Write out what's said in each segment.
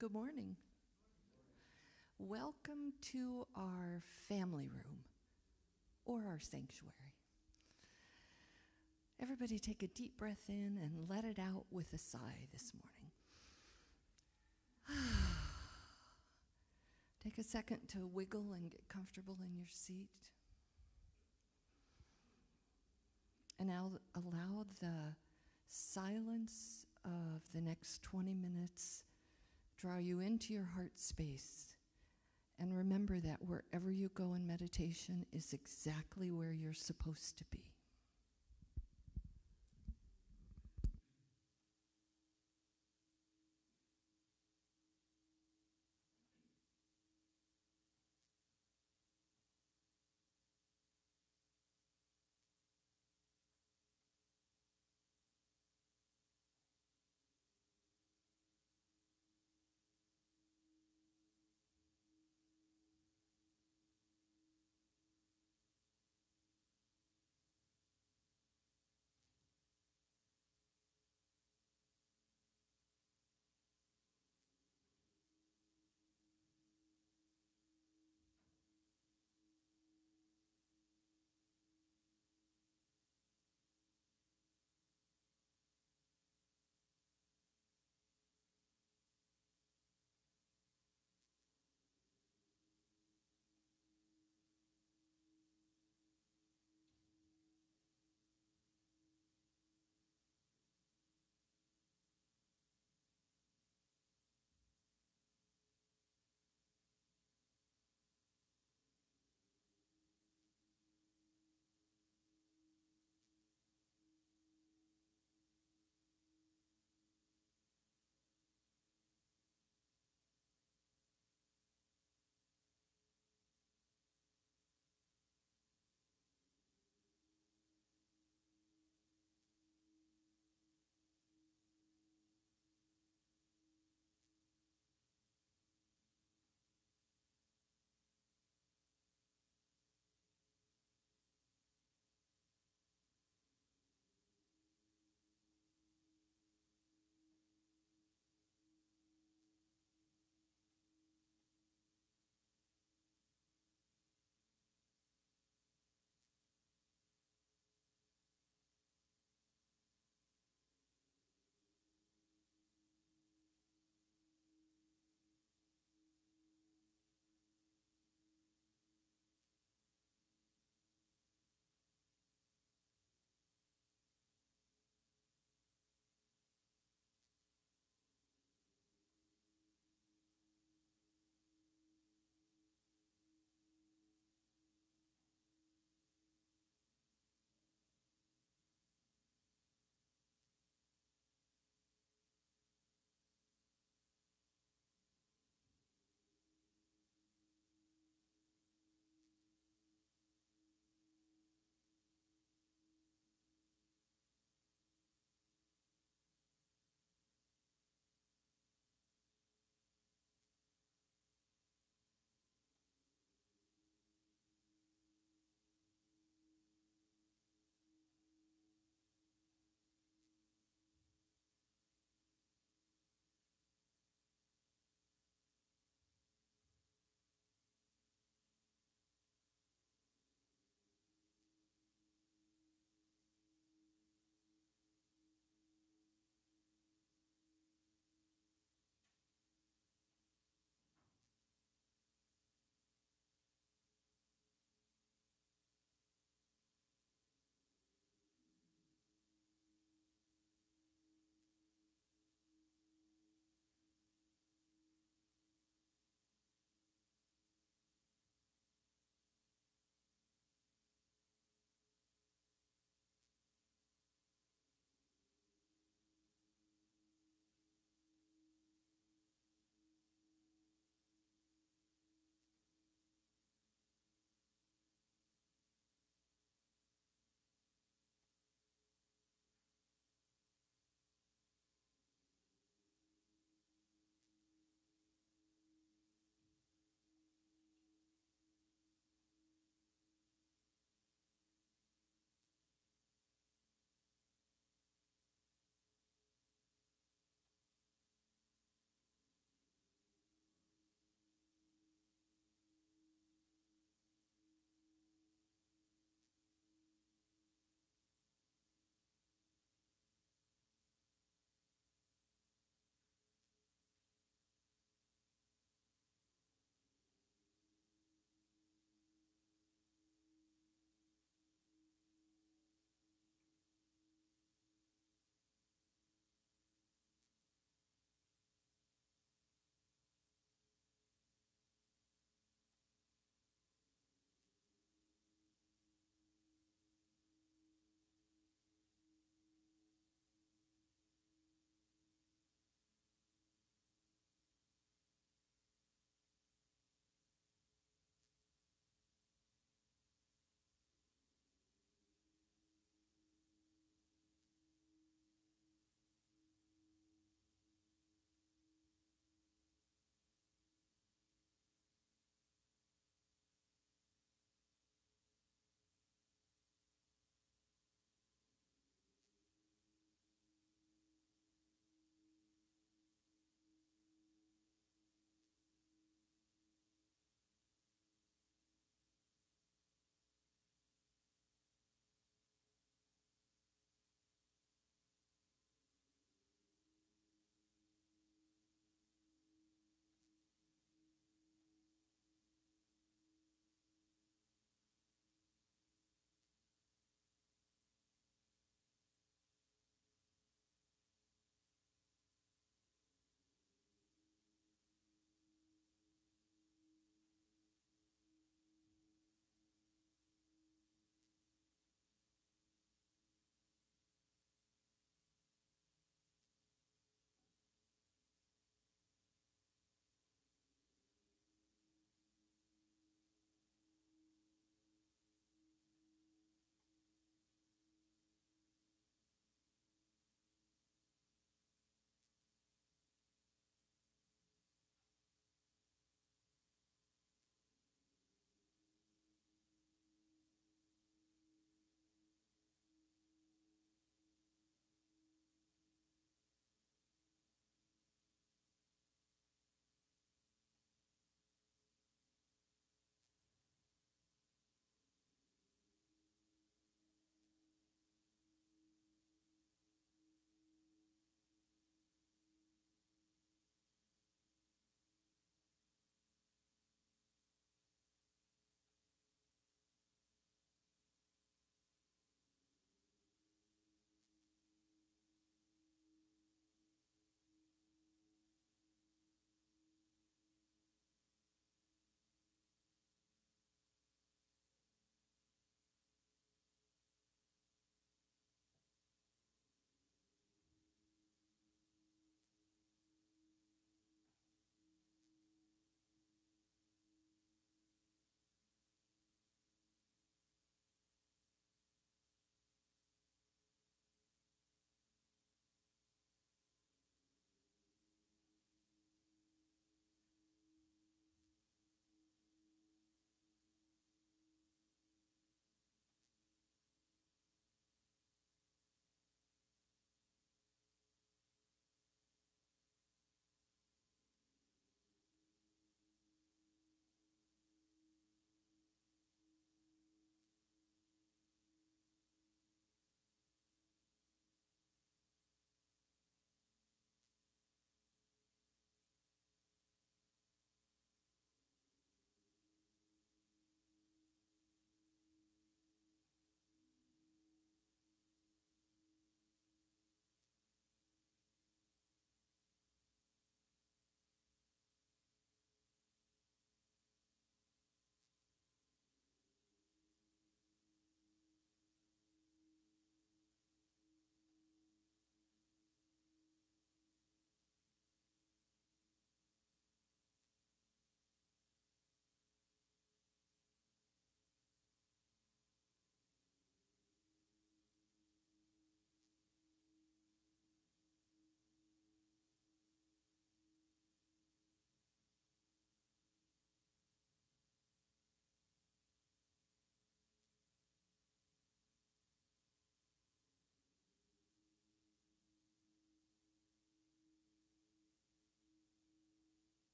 Good morning. Welcome to our family room, or our sanctuary. Everybody take a deep breath in and let it out with a sigh this morning. Take a second to wiggle and get comfortable in your seat. And now allow the silence of the next 20 minutes draw you into your heart space. And remember that wherever you go in meditation is exactly where you're supposed to be.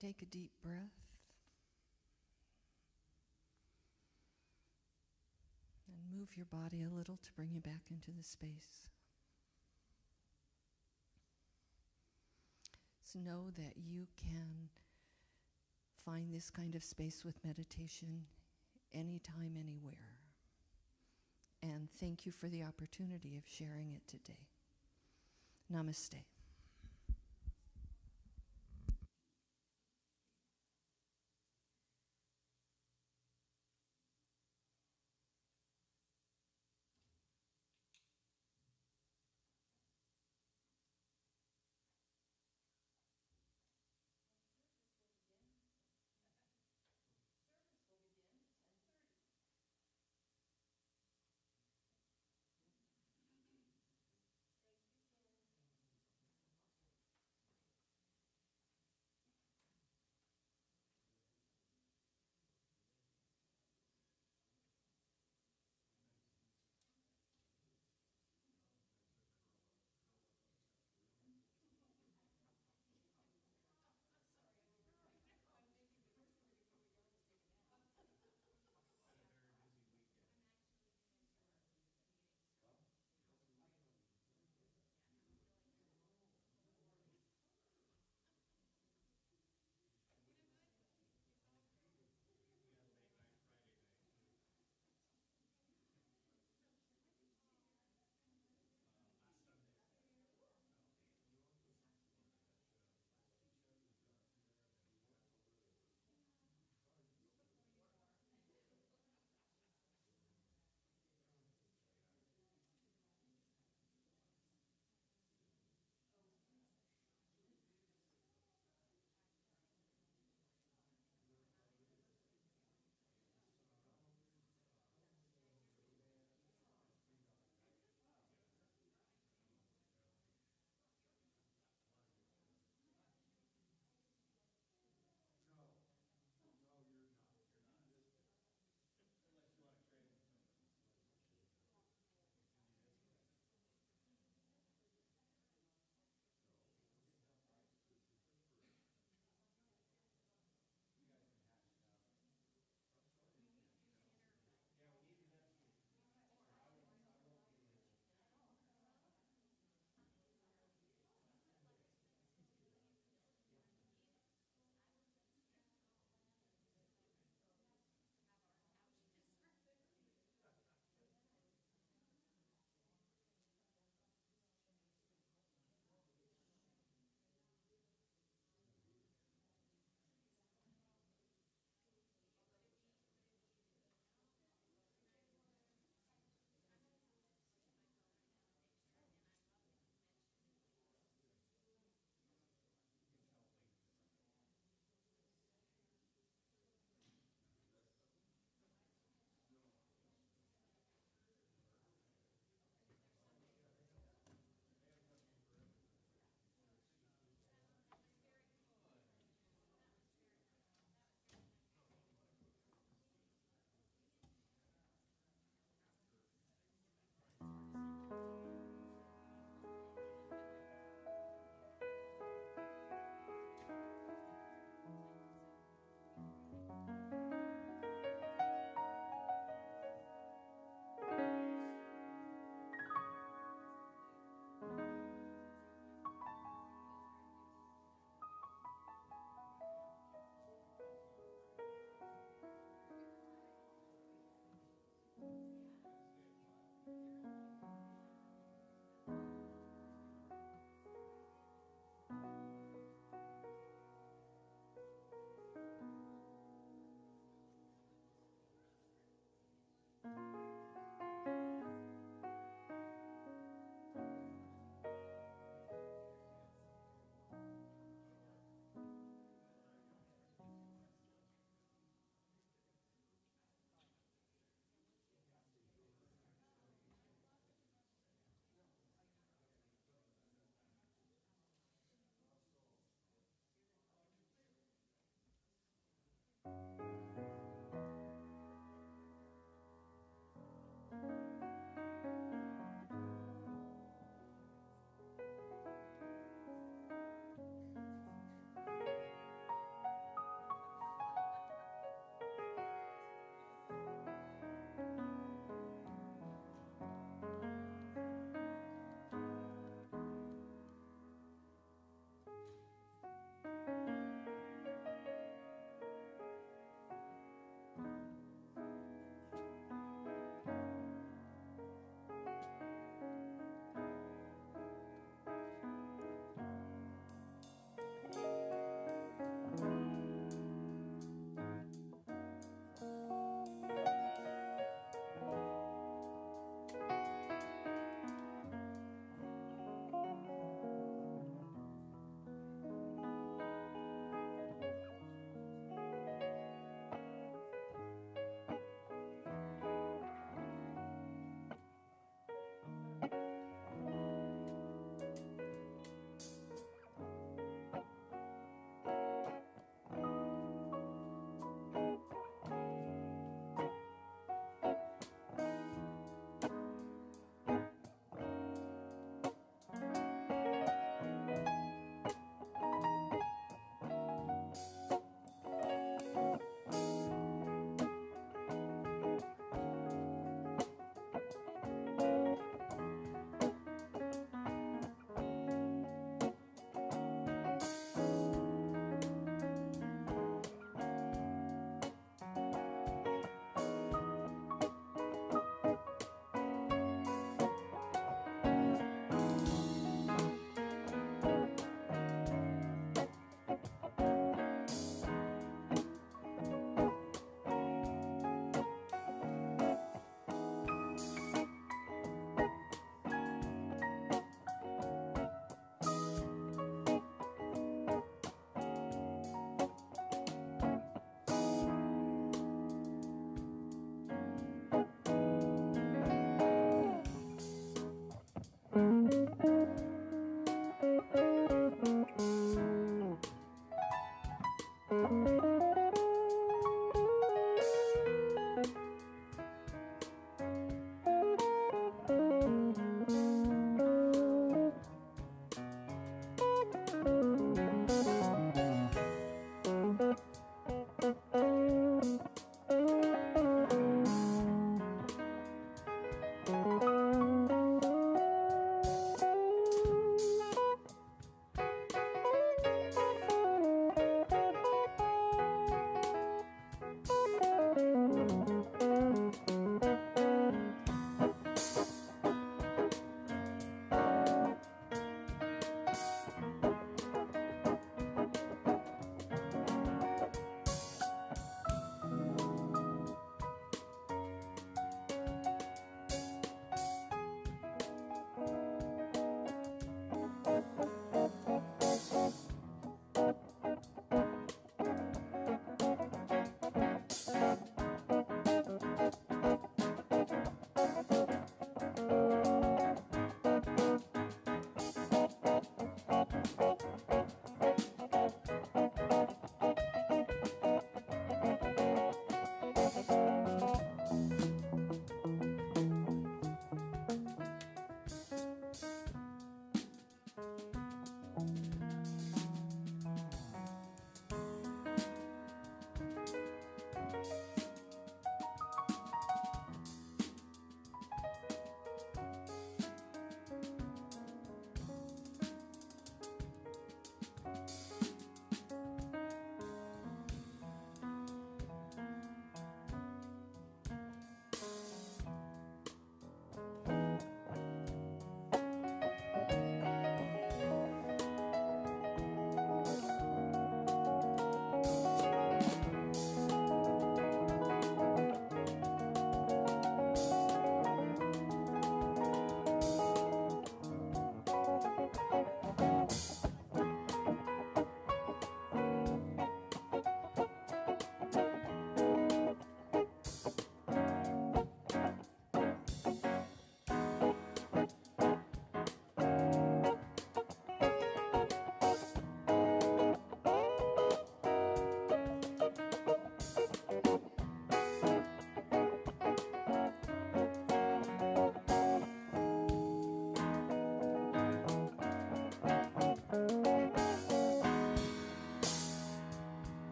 Take a deep breath. And move your body a little to bring you back into the space. So know that you can find this kind of space with meditation anytime, anywhere. And thank you for the opportunity of sharing it today. Namaste.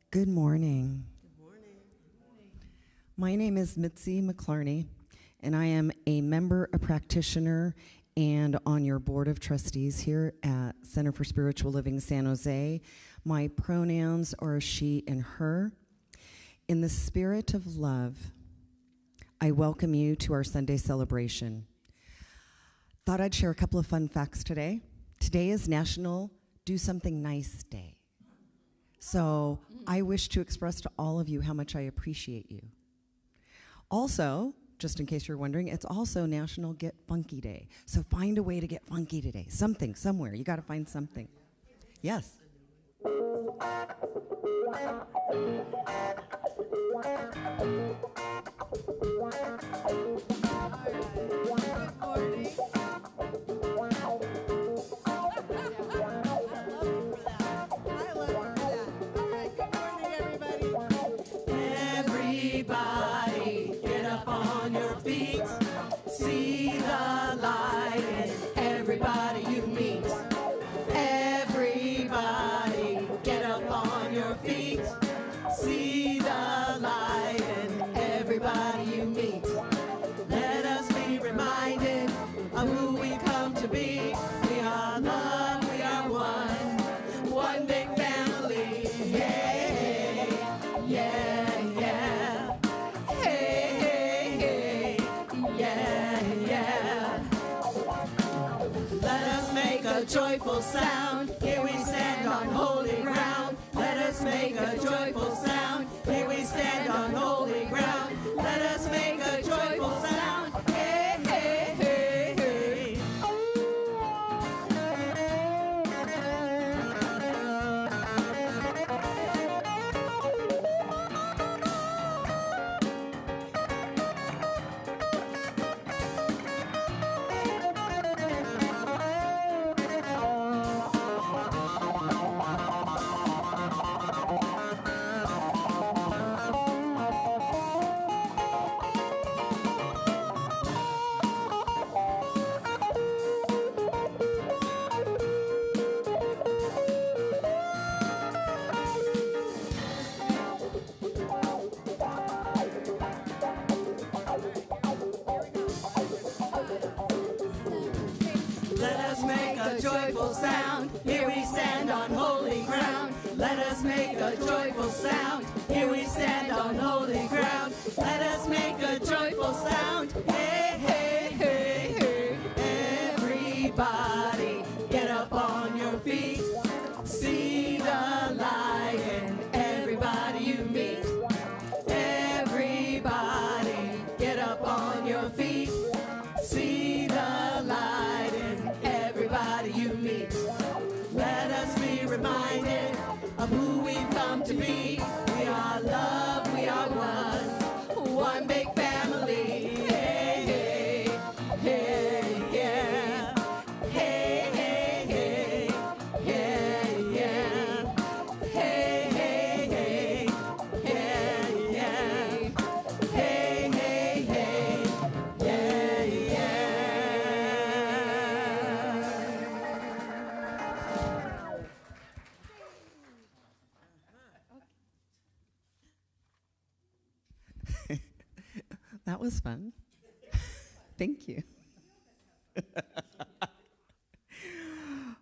Good morning. Good morning. My name is Mitsie McLarney, and I am a member, a practitioner, and on your board of trustees here at Center for Spiritual Living San Jose. My pronouns are she and her. In the spirit of love, I welcome you to our Sunday celebration. Thought I'd share a couple of fun facts today. Today is National Do Something Nice Day. So I wish to express to all of you how much I appreciate you. Also, just in case you're wondering, it's also National Get Funky Day. So find a way to get funky today. Something, somewhere. You got to find something. Yes. Joyful sound, here we stand on holy ground. Let us make a joyful sound, here we stand on holy ground. Let us make a joyful sound, hey, hey, hey, hey. Joyful sound, here we stand on holy ground. Let us make a joyful sound, here we stand on holy ground. Let us make a joyful sound, hey, hey, hey, hey. Everybody get up on your feet, see the light in everybody you meet. Everybody get up on your feet, see the light in everybody you meet. Let us be reminded of who we've come to be. We are love, we are one big family. Hey, hey, hey, yeah. Hey, hey, hey, yeah, yeah. Hey, hey, hey, yeah, yeah. Hey, hey, hey, yeah, yeah. That was fun. Thank you.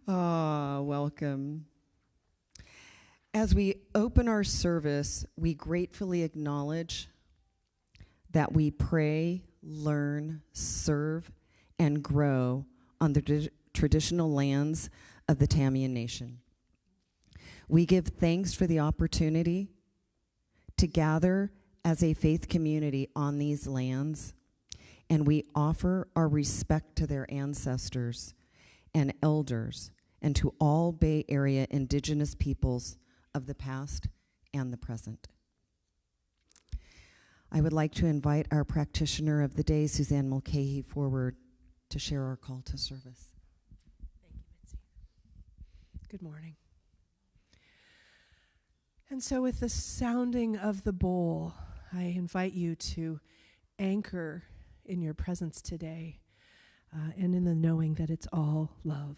Welcome. As we open our service, we gratefully acknowledge that we pray, learn, serve, and grow on the traditional lands of the Tamian Nation. We give thanks for the opportunity to gather as a faith community on these lands, and we offer our respect to their ancestors and elders and to all Bay Area Indigenous peoples of the past and the present. I would like to invite our practitioner of the day, Susanne Mulcahy, forward to share our call to service. Thank you, Mitsie. Good morning. And so with the sounding of the bowl, I invite you to anchor in your presence today and in the knowing that it's all love.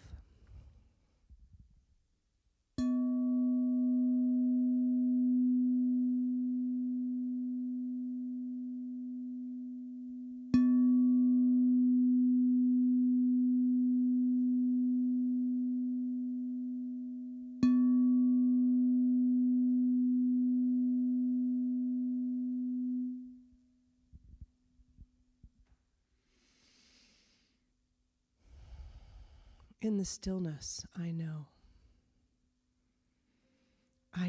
In the stillness, I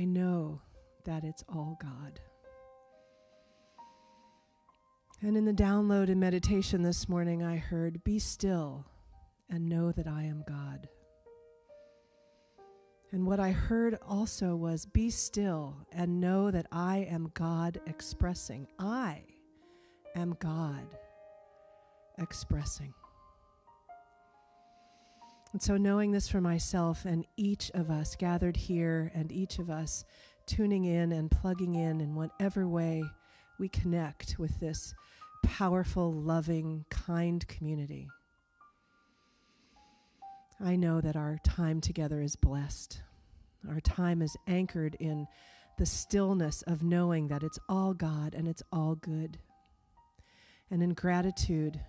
know that it's all God. And in the download and meditation this morning, I heard, be still and know that I am God. And what I heard also was, be still and know that I am God expressing. I am God expressing. And so knowing this for myself and each of us gathered here and each of us tuning in and plugging in whatever way we connect with this powerful, loving, kind community, I know that our time together is blessed. Our time is anchored in the stillness of knowing that it's all God and it's all good. And in gratitude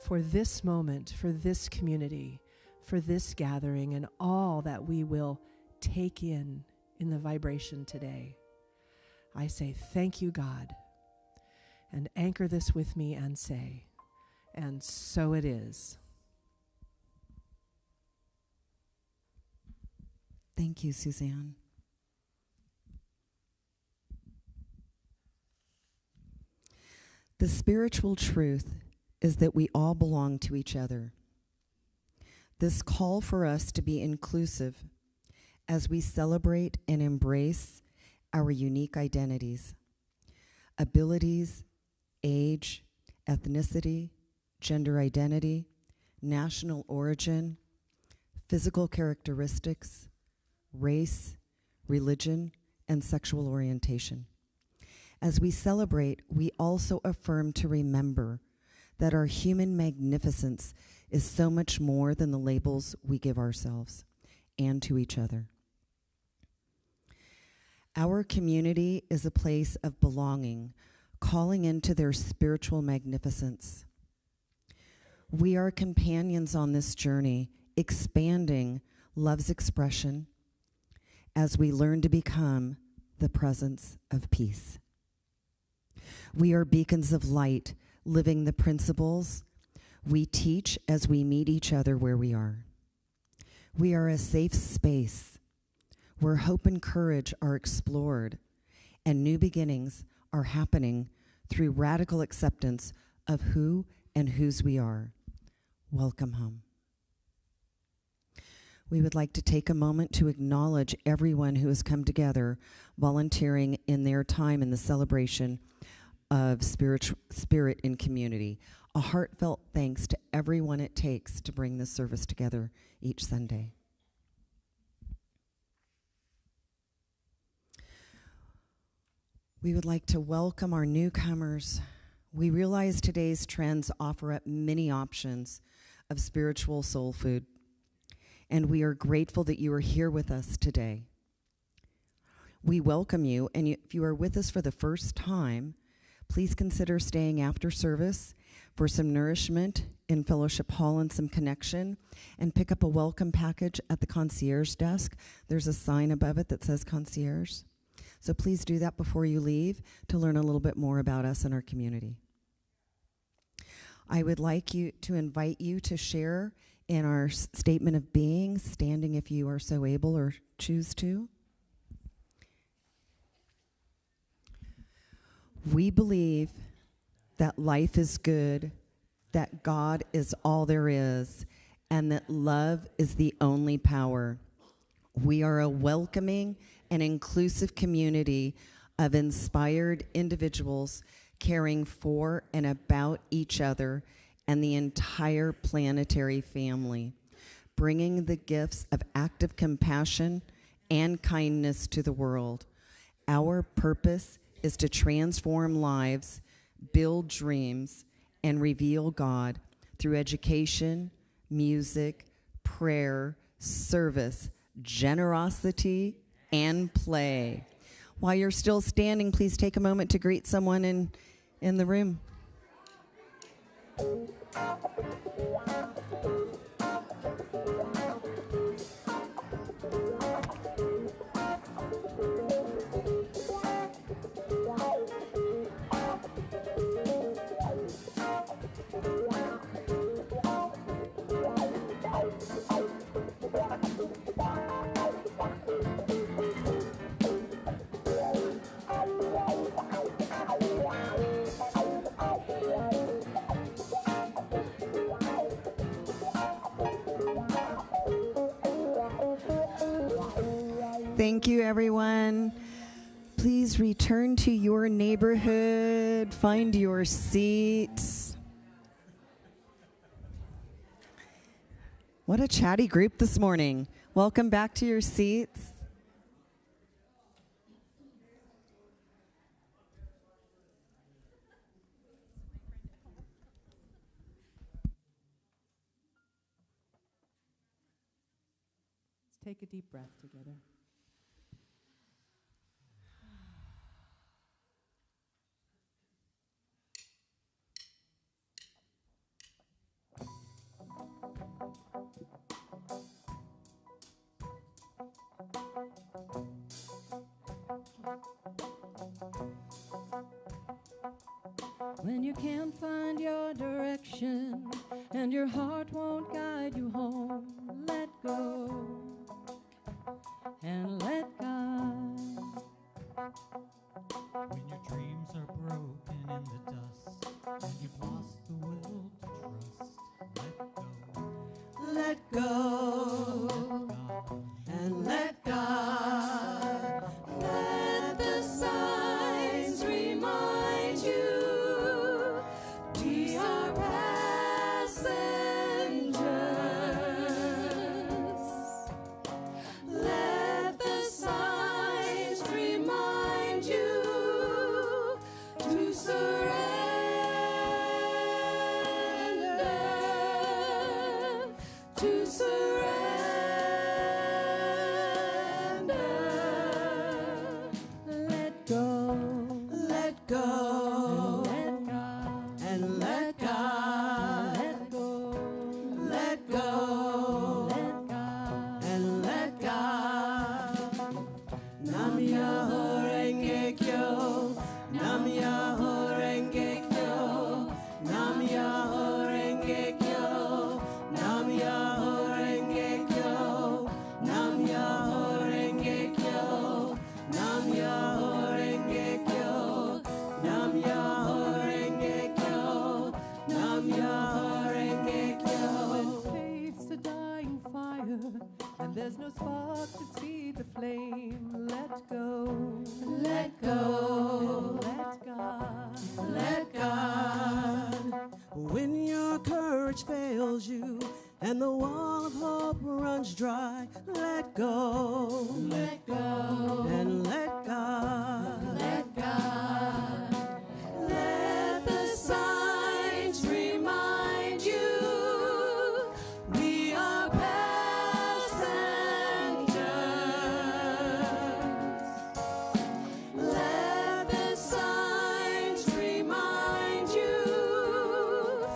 for this moment, for this community, for this gathering and all that we will take in the vibration today, I say thank you, God, and anchor this with me and say, and so it is. Thank you, Susanne. The spiritual truth is that we all belong to each other. This call for us to be inclusive as we celebrate and embrace our unique identities, abilities, age, ethnicity, gender identity, national origin, physical characteristics, race, religion, and sexual orientation. As we celebrate, we also affirm to remember that our human magnificence is so much more than the labels we give ourselves and to each other. Our community is a place of belonging, calling into their spiritual magnificence. We are companions on this journey, expanding love's expression as we learn to become the presence of peace. We are beacons of light, living the principles we teach as we meet each other where we are. We are a safe space where hope and courage are explored and new beginnings are happening through radical acceptance of who and whose we are. Welcome home. We would like to take a moment to acknowledge everyone who has come together, volunteering in their time in the celebration of spirit in community. A heartfelt thanks to everyone it takes to bring this service together each Sunday. We would like to welcome our newcomers. We realize today's trends offer up many options of spiritual soul food, and we are grateful that you are here with us today. We welcome you, and if you are with us for the first time, please consider staying after service for some nourishment in Fellowship Hall and some connection, and pick up a welcome package at the concierge desk. There's a sign above it that says concierge. So please do that before you leave to learn a little bit more about us and our community. I would like to invite you to share in our statement of being, standing if you are so able or choose to. We believe that life is good, that God is all there is, and that love is the only power. We are a welcoming and inclusive community of inspired individuals caring for and about each other and the entire planetary family, bringing the gifts of active compassion and kindness to the world. Our purpose is to transform lives, build dreams, and reveal God through education, music, prayer, service, generosity, and play. While you're still standing, please take a moment to greet someone in the room. Thank you, everyone. Please return to your neighborhood, find your seats. What a chatty group this morning. Welcome back to your seats. Let's take a deep breath together. When you can't find your direction and your heart won't guide you home, let go and let God. When your dreams are broken in the dust and you've lost the will to trust, let go And let God. Let the signs remind you we are passengers. Let the signs remind you to surrender, to surrender. Let go, let go, let God, and let God, let go, let go, let God, and let God. Nam Myoho Renge Kyo, Nam Myoho Renge Kyo, Nam Myoho Renge Kyo, Nam Myoho Renge Kyo, Nam Myoho Renge Kyo, Nam Myoho Renge Kyo, Nam Myoho Renge Kyo, Nam Myoho Renge Kyo. When faith's a dying fire and there's no spark to feed the flame, let go, Let go, let God. let God. When your courage fails you and the wall of hope runs dry, let go Let go, and let God. let God. Let the signs remind you we are passengers. Let the signs remind you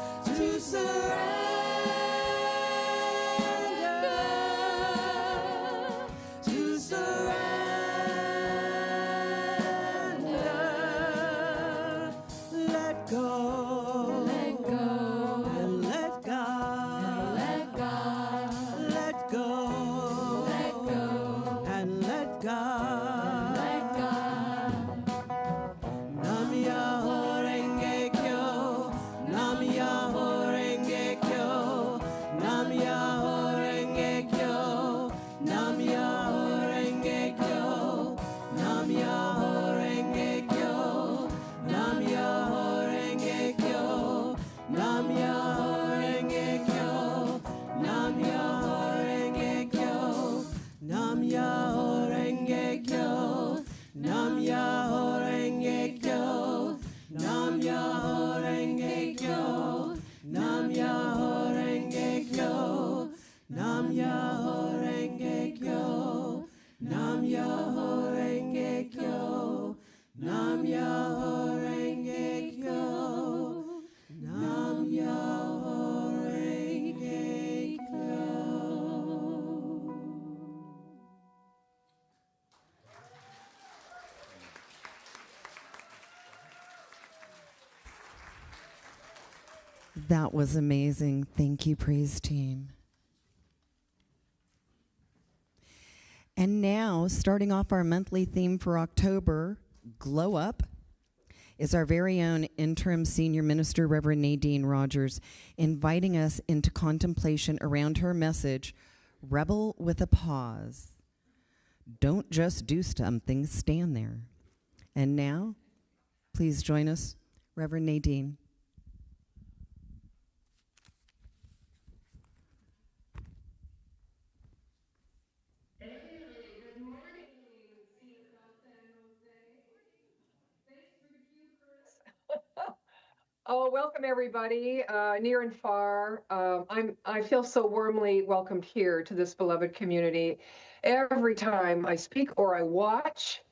That was amazing. Thank you, praise team. And now, starting off our monthly theme for October, Glow Up, is our very own interim senior minister, Reverend Nadene Rogers, inviting us into contemplation around her message, Rebel with a Pause. Don't just do something, stand there. And now, please join us, Reverend Nadene. Oh, welcome everybody, near and far. I feel so warmly welcomed here to this beloved community every time I speak or I watch.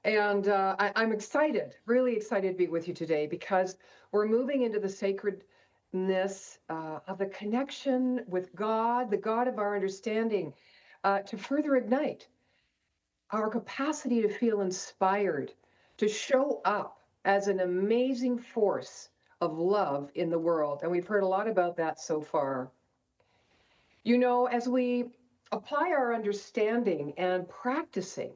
And I'm excited, really excited to be with you today because we're moving into the sacredness of the connection with God, the God of our understanding, to further ignite our capacity to feel inspired, to show up as an amazing force of love in the world. And we've heard a lot about that so far. You know, as we apply our understanding and practicing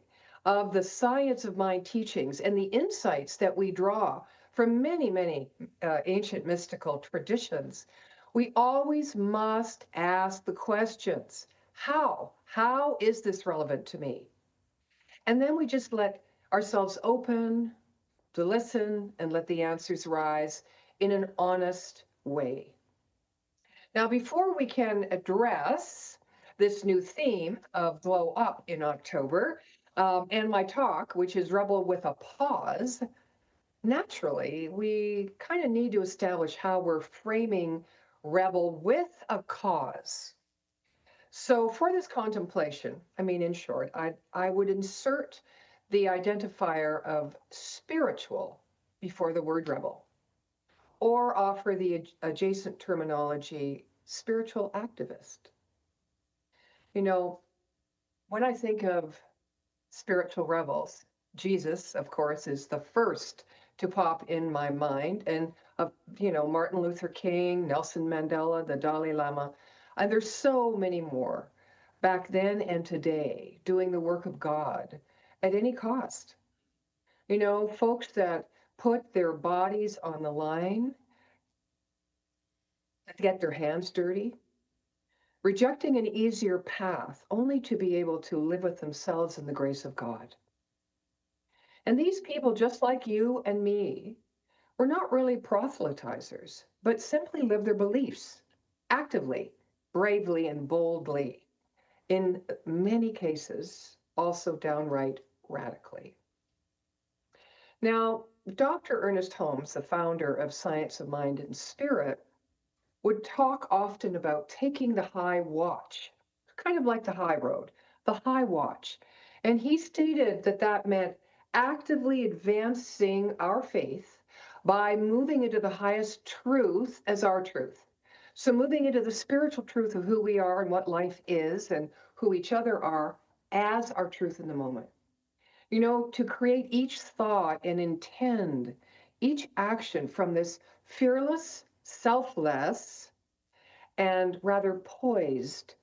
of the science of mind teachings and the insights that we draw from many, many ancient mystical traditions, we always must ask the questions, how? How is this relevant to me? And then we just let ourselves open to listen and let the answers rise in an honest way. Now, before we can address this new theme of Glow Up in October, and my talk, which is Rebel with a Pause, naturally, we kind of need to establish how we're framing Rebel with a cause. So for this contemplation, I mean, in short, I would insert the identifier of spiritual before the word rebel, or offer the adjacent terminology, spiritual activist. You know, when I think of spiritual rebels, Jesus, of course, is the first to pop in my mind, and, you know, Martin Luther King, Nelson Mandela, the Dalai Lama, and there's so many more back then and today doing the work of God at any cost. You know, folks that put their bodies on the line, that get their hands dirty, rejecting an easier path only to be able to live with themselves in the grace of God. And these people, just like you and me, were not really proselytizers, but simply lived their beliefs actively, bravely, and boldly. In many cases, also downright radically. Now, Dr. Ernest Holmes, the founder of Science of Mind and Spirit, would talk often about taking the high watch, kind of like the high road, the high watch. And he stated that that meant actively advancing our faith by moving into the highest truth as our truth. So moving into the spiritual truth of who we are and what life is and who each other are as our truth in the moment. You know, to create each thought and intend each action from this fearless, selfless, and rather poised,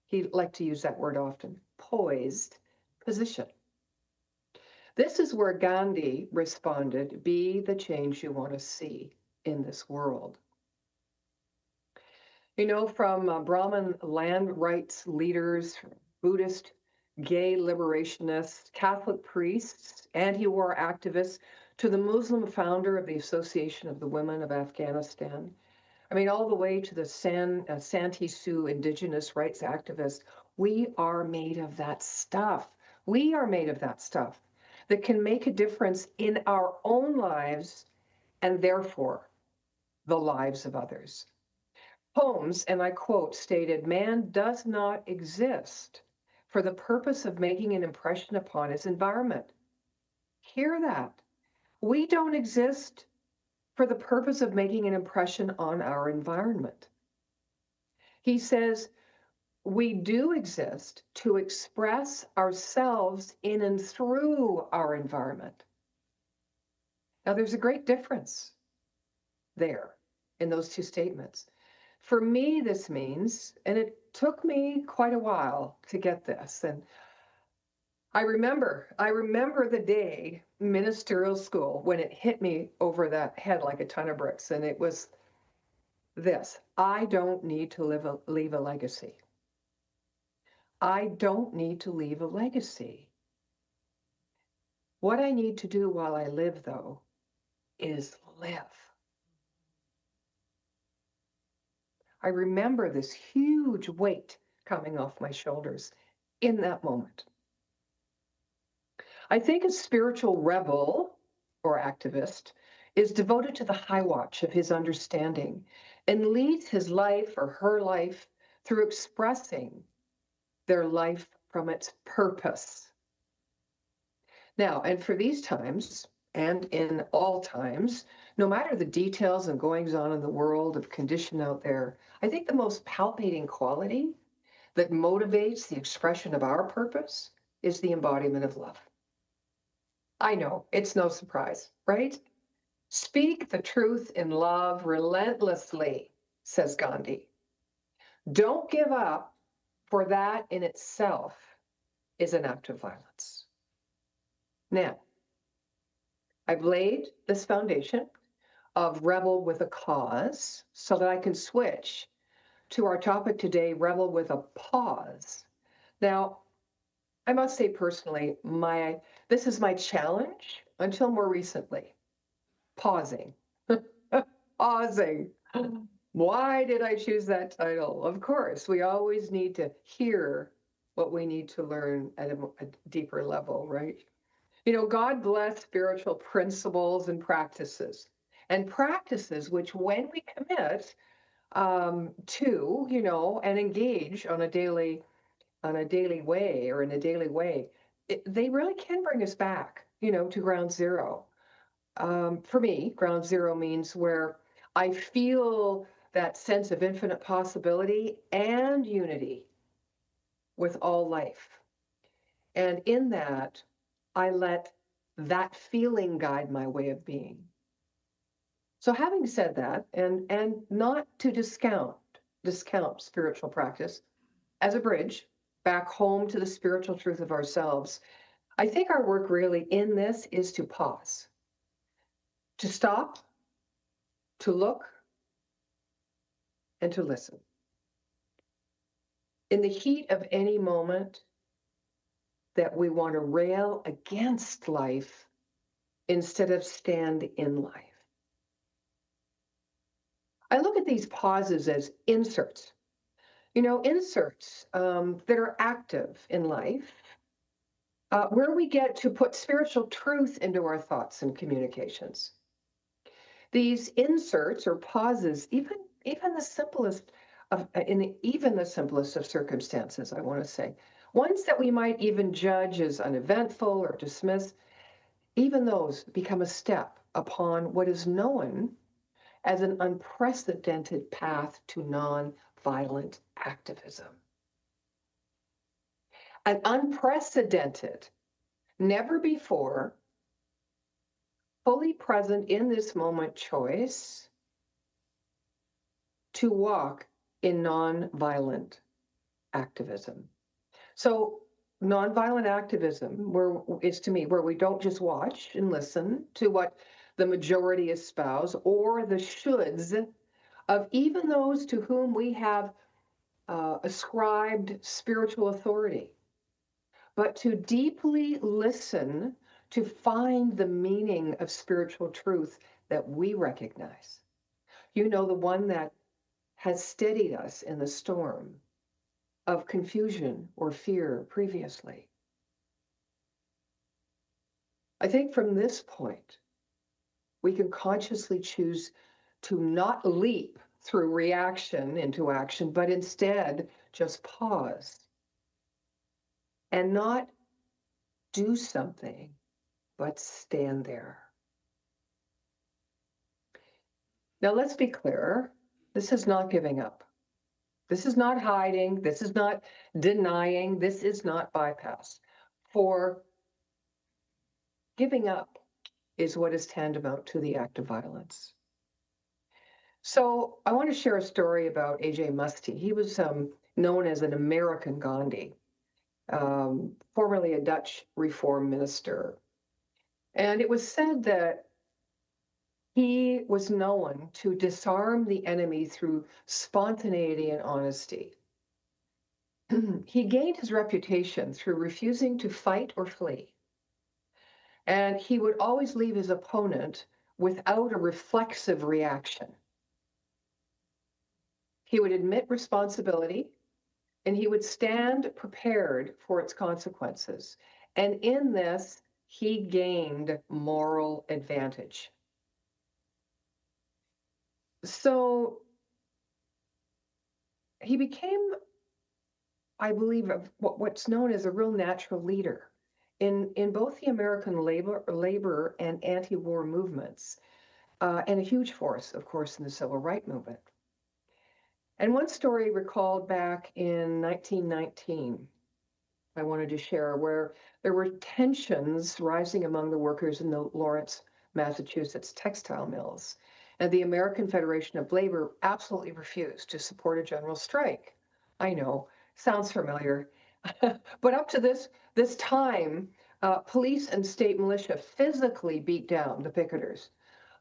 he liked to use that word often, poised position. This is where Gandhi responded, be the change you want to see in this world. You know, from Brahmin land rights leaders, Buddhist gay liberationists, Catholic priests, anti-war activists, to the Muslim founder of the Association of the Women of Afghanistan. I mean, all the way to the Santee Sioux indigenous rights activists. We are made of that stuff. We are made of that stuff that can make a difference in our own lives and therefore the lives of others. Holmes, and I quote, stated, "Man does not exist for the purpose of making an impression upon his environment." Hear that. We don't exist for the purpose of making an impression on our environment. He says, we do exist to express ourselves in and through our environment. Now, there's a great difference there. in those two statements. For me, this means, and it took me quite a while to get this, and I remember the day ministerial school when it hit me over the head like a ton of bricks, and it was this: I don't need to leave a legacy. I don't need to leave a legacy. What I need to do while I live, though, is live. I remember this huge weight coming off my shoulders in that moment. I think a spiritual rebel or activist is devoted to the high watch of his understanding and leads his life or her life through expressing their life from its purpose. Now, and for these times, and in all times, no matter the details and goings on in the world of condition out there, I think the most palpating quality that motivates the expression of our purpose is the embodiment of love. I know, it's no surprise, right? Speak the truth in love relentlessly, says Gandhi. Don't give up, for that in itself is an act of violence. Now, I've laid this foundation of rebel with a cause so that I can switch to our topic today, rebel with a pause. Now, I must say personally, this is my challenge until more recently. Pausing. Pausing. Why did I choose that title? Of course, we always need to hear what we need to learn at a deeper level, right? You know, God bless spiritual principles and practices which when we commit to, you know, and engage on a daily way, they really can bring us back, you know, to ground zero. For me, ground zero means where I feel that sense of infinite possibility and unity with all life. And in that, I let that feeling guide my way of being. So having said that, and not to discount spiritual practice as a bridge back home to the spiritual truth of ourselves, I think our work really in this is to pause, to stop, to look, and to listen. In the heat of any moment that we want to rail against life instead of stand in life. I look at these pauses as inserts. You know, inserts that are active in life, where we get to put spiritual truth into our thoughts and communications. These inserts or pauses, even the simplest of circumstances, I want to say, ones that we might even judge as uneventful or dismiss, even those become a step upon what is known as an unprecedented path to non-violent activism. An unprecedented, never before, fully present in this moment choice to walk in non-violent activism. So nonviolent activism is to me where we don't just watch and listen to what the majority espouse or the shoulds of even those to whom we have ascribed spiritual authority, but to deeply listen to find the meaning of spiritual truth that we recognize. You know, the one that has steadied us in the storm of confusion or fear previously. I think from this point, we can consciously choose to not leap through reaction into action, but instead just pause and not do something, but stand there. Now, let's be clear. This is not giving up. This is not hiding. This is not denying. This is not bypass. For giving up is what is tantamount to the act of violence. So I want to share a story about A.J. Muste. He was known as an American Gandhi, formerly a Dutch reform minister. And it was said that he was known to disarm the enemy through spontaneity and honesty. He gained his reputation through refusing to fight or flee. And he would always leave his opponent without a reflexive reaction. He would admit responsibility, and he would stand prepared for its consequences. And in this, he gained moral advantage. So he became, I believe, what's known as a real natural leader in both the American labor and anti-war movements, and a huge force, of course, in the civil rights movement. And one story recalled back in 1919, I wanted to share, where there were tensions rising among the workers in the Lawrence, Massachusetts textile mills. And the American Federation of Labor absolutely refused to support a general strike. I know, sounds familiar. But up to this time, police and state militia physically beat down the picketers,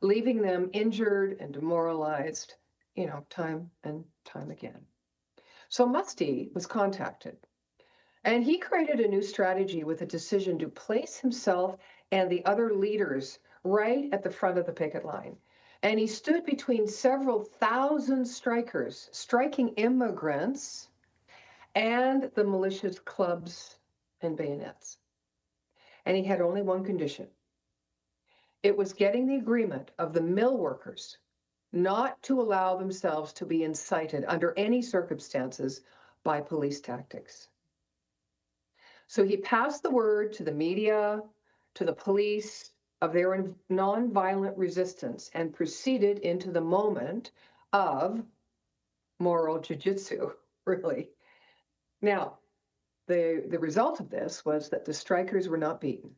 leaving them injured and demoralized, time and time again. So Muste was contacted, and he created a new strategy with a decision to place himself and the other leaders right at the front of the picket line. And he stood between several thousand strikers, striking immigrants, and the militia's clubs and bayonets. And he had only one condition. It was getting the agreement of the mill workers not to allow themselves to be incited under any circumstances by police tactics. So he passed the word to the media, to the police, of their nonviolent resistance, and proceeded into the moment of moral jiu-jitsu, really. Now, the result of this was that the strikers were not beaten,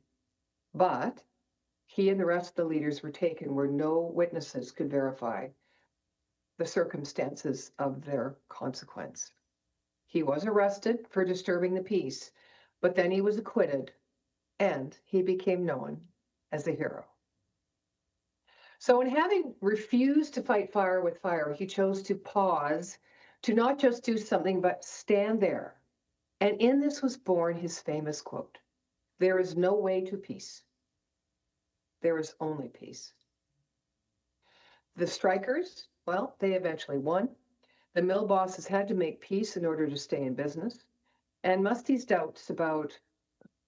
but he and the rest of the leaders were taken where no witnesses could verify the circumstances of their consequence. He was arrested for disturbing the peace, but then he was acquitted, and he became known as a hero. So in having refused to fight fire with fire, he chose to pause, to not just do something, but stand there. And in this was born his famous quote, "There is no way to peace. There is only peace." The strikers, well, they eventually won. The mill bosses had to make peace in order to stay in business. And Muste's doubts about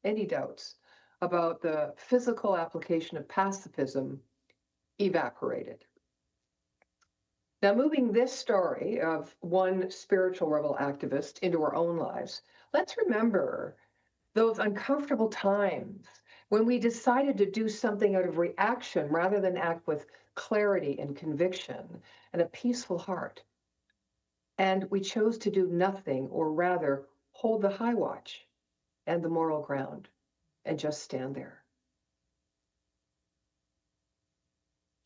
the physical application of pacifism evaporated. Now, moving this story of one spiritual rebel activist into our own lives, let's remember those uncomfortable times when we decided to do something out of reaction rather than act with clarity and conviction and a peaceful heart. And we chose to do nothing, or rather hold the high watch and the moral ground and just stand there.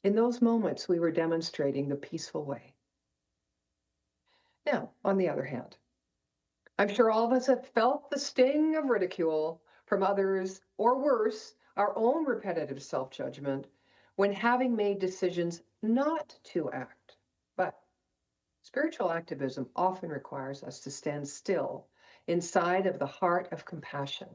In those moments, we were demonstrating the peaceful way. Now, on the other hand, I'm sure all of us have felt the sting of ridicule from others, or worse, our own repetitive self-judgment when having made decisions not to act. But spiritual activism often requires us to stand still inside of the heart of compassion.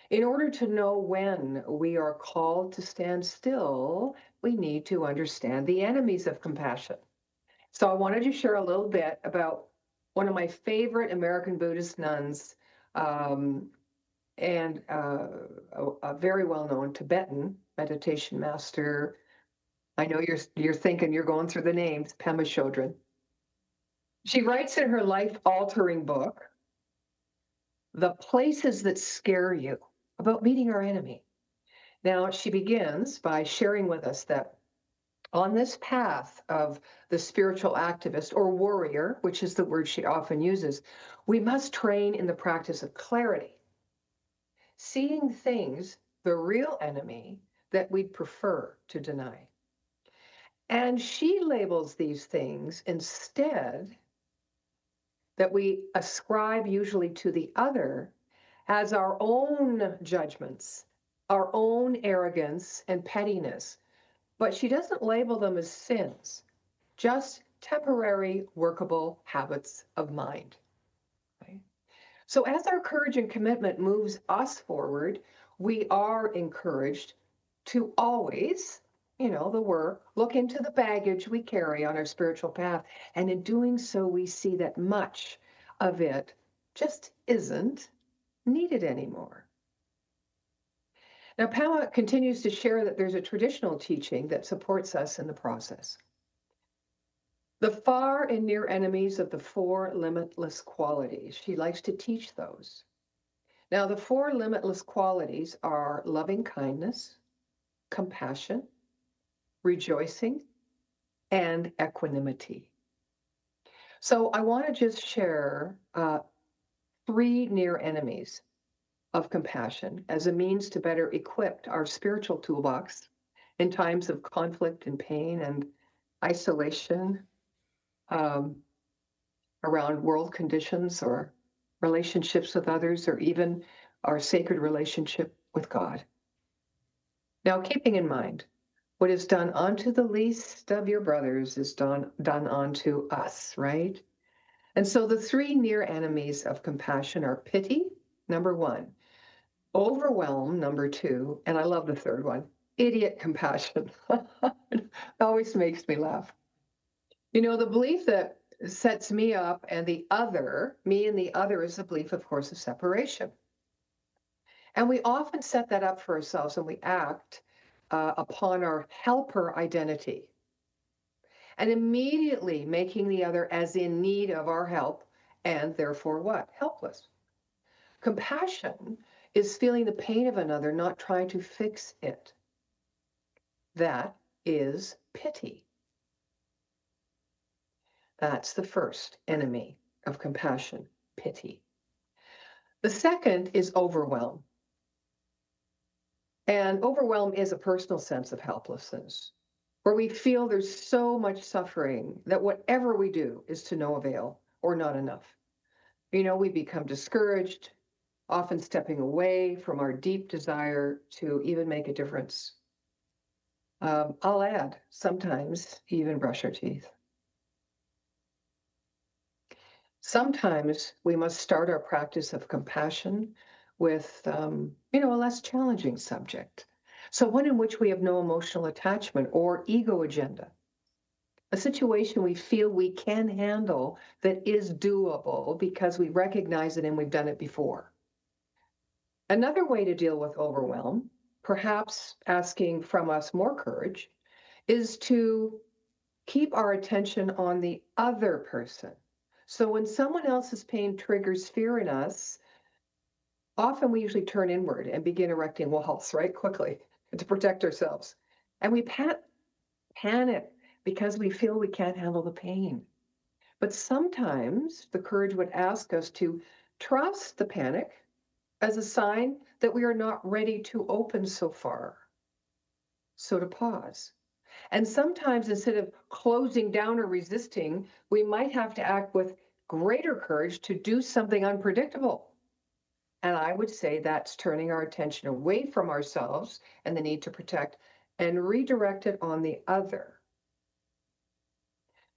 In order to know when we are called to stand still, we need to understand the enemies of compassion. So I wanted to share a little bit about one of my favorite American Buddhist nuns, and a very well-known Tibetan meditation master. I know you're thinking, you're going through the names, Pema Chodron. She writes in her life-altering book, "The Places That Scare You," about meeting our enemy. Now, she begins by sharing with us that on this path of the spiritual activist or warrior, which is the word she often uses, we must train in the practice of clarity, seeing things, the real enemy, that we'd prefer to deny. And she labels these things instead that we ascribe usually to the other as our own judgments, our own arrogance and pettiness. But she doesn't label them as sins, just temporary workable habits of mind. Right? So as our courage and commitment moves us forward, we are encouraged to always, the work, look into the baggage we carry on our spiritual path. And in doing so, we see that much of it just isn't needed anymore. Now, Pama continues to share that there's a traditional teaching that supports us in the process. The far and near enemies of the four limitless qualities. She likes to teach those. Now, the four limitless qualities are loving kindness, compassion, rejoicing, and equanimity. So I want to just share 3 near enemies of compassion as a means to better equip our spiritual toolbox in times of conflict and pain and isolation around world conditions or relationships with others, or even our sacred relationship with God. Now, keeping in mind, what is done unto the least of your brothers is done unto us, right? And so the 3 near enemies of compassion are pity, number 1, overwhelm, number 2, and I love the 3rd one, idiot compassion. It always makes me laugh. The belief that sets me up and the other, me and the other, is the belief, of course, of separation. And we often set that up for ourselves and we act upon our helper identity. And immediately making the other as in need of our help, and therefore what? Helpless. Compassion is feeling the pain of another, not trying to fix it. That is pity. That's the first enemy of compassion, pity. The second is overwhelm. And overwhelm is a personal sense of helplessness, where we feel there's so much suffering that whatever we do is to no avail or not enough. We become discouraged, often stepping away from our deep desire to even make a difference. I'll add, sometimes even brush our teeth. Sometimes we must start our practice of compassion with, a less challenging subject. So one in which we have no emotional attachment or ego agenda. A situation we feel we can handle that is doable because we recognize it and we've done it before. Another way to deal with overwhelm, perhaps asking from us more courage, is to keep our attention on the other person. So when someone else's pain triggers fear in us, often we usually turn inward and begin erecting walls, right, quickly to protect ourselves. And we panic because we feel we can't handle the pain. But sometimes the courage would ask us to trust the panic as a sign that we are not ready to open so far. So to pause. And sometimes instead of closing down or resisting, we might have to act with greater courage to do something unpredictable. And I would say that's turning our attention away from ourselves and the need to protect and redirect it on the other.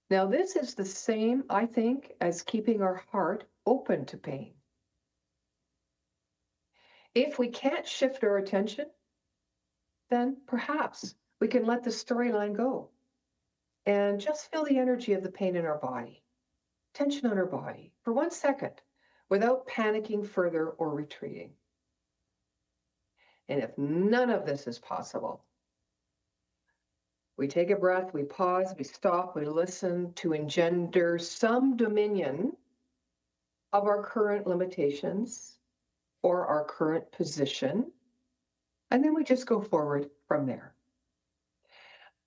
Now, this is the same, I think, as keeping our heart open to pain. If we can't shift our attention, then perhaps we can let the storyline go and just feel the energy of the pain in our body, tension on our body for 1 second without panicking further or retreating. And if none of this is possible, we take a breath, we pause, we stop, we listen to engender some dominion of our current limitations or our current position, and then we just go forward from there.